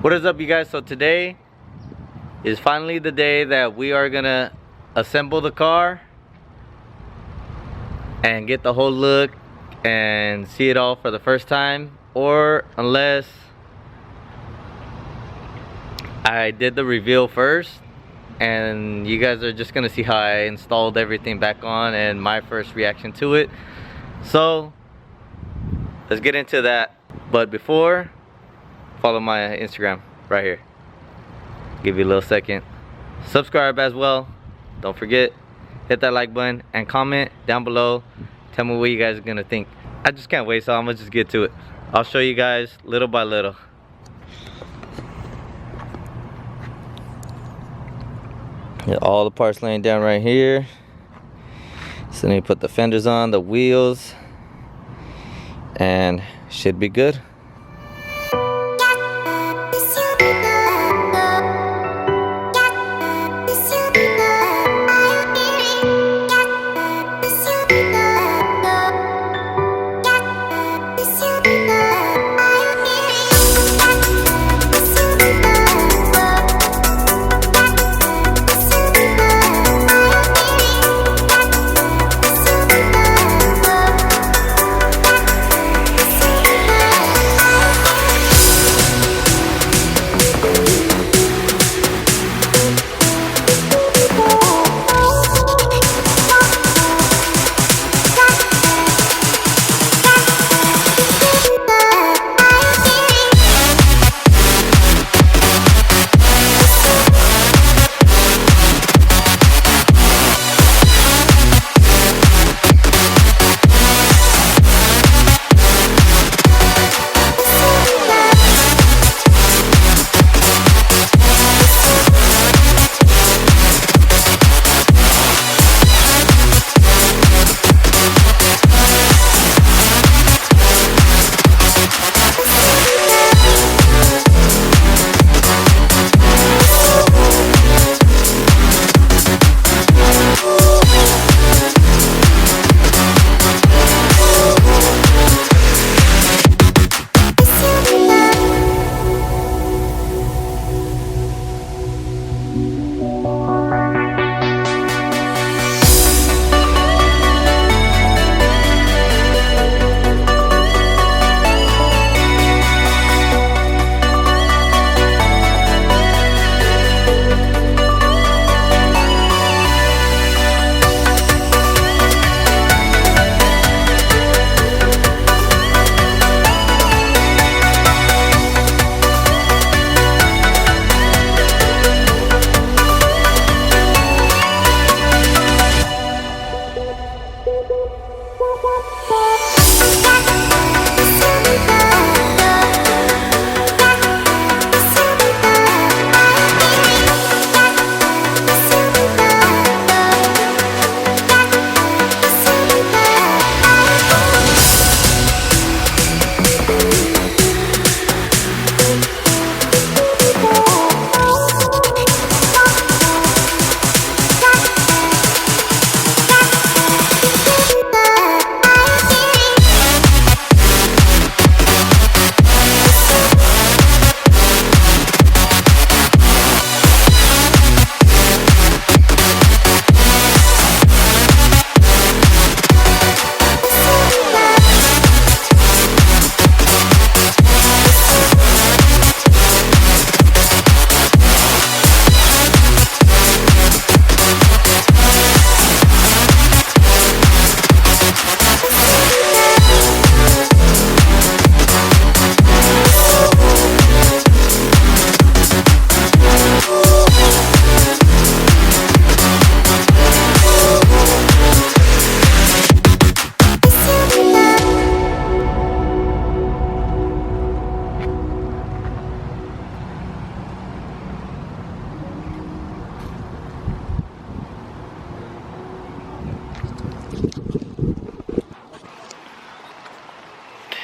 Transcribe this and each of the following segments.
What is up, you guys? So today is finally the day that we are gonna assemble the car and get the whole look and see it all for the first time, or unless I did the reveal first and you guys are just gonna see how I installed everything back on and my first reaction to it. So let's get into that, but before, follow my Instagram right here. Give you a little second. Subscribe as well. Don't forget, hit that like button and comment down below. Tell me what you guys are gonna think. I just can't wait, so I'm gonna just get to it. I'll show you guys little by little. Got all the parts laying down right here. So then you put the fenders on, the wheels, and should be good.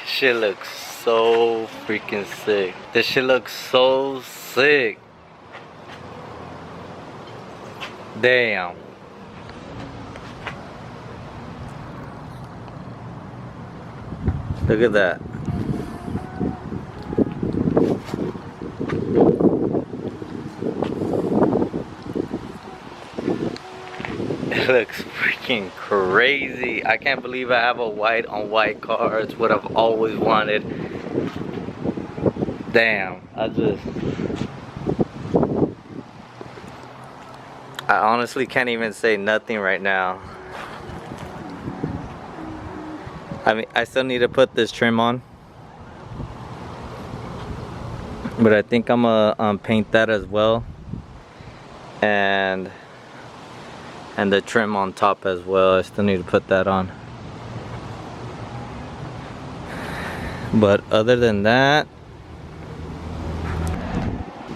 Shit looks so freaking sick. This shit looks so sick. Damn. Look at that. looks freaking crazy. I can't believe I have a white on white car. It's what I've always wanted. Damn, I honestly can't even say nothing right now. I mean, I still need to put this trim on, but I think I'm gonna paint that as well, and the trim on top as well. I still need to put that on. But other than that,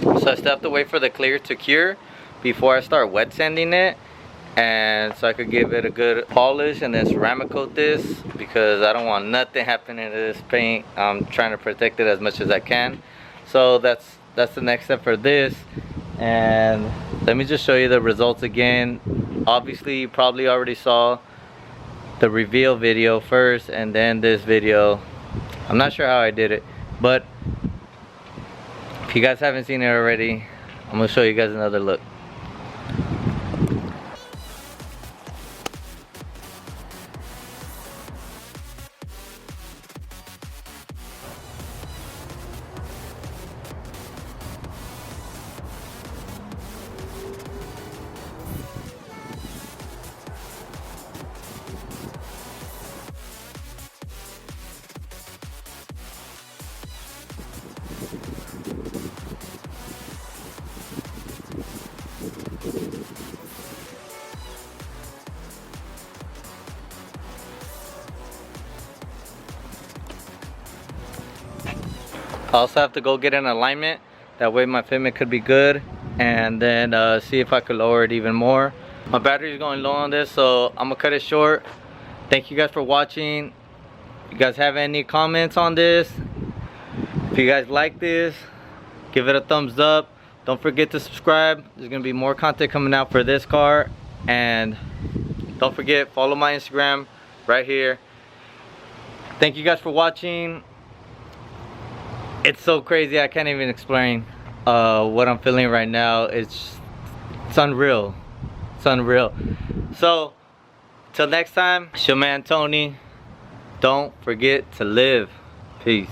so I still have to wait for the clear to cure before I start wet sanding it, and so I could give it a good polish and then ceramic coat this, because I don't want nothing happening to this paint. I'm trying to protect it as much as I can. So that's the next step for this. And let me just show you the results again. Obviously you probably already saw the reveal video first and then this video. I'm not sure how I did it, but if you guys haven't seen it already, I'm gonna show you guys another look. I also have to go get an alignment, that way my fitment could be good, and then see if I could lower it even more. My battery is going low on this, so I'm gonna cut it short. Thank you guys for watching. If you guys have any comments on this, if you guys like this, give it a thumbs up. Don't forget to subscribe. There's gonna be more content coming out for this car, and don't forget, follow my Instagram right here. Thank you guys for watching. It's so crazy, I can't even explain what I'm feeling right now. It's unreal. It's unreal. So till next time, it's your man Tony. Don't forget to live. Peace.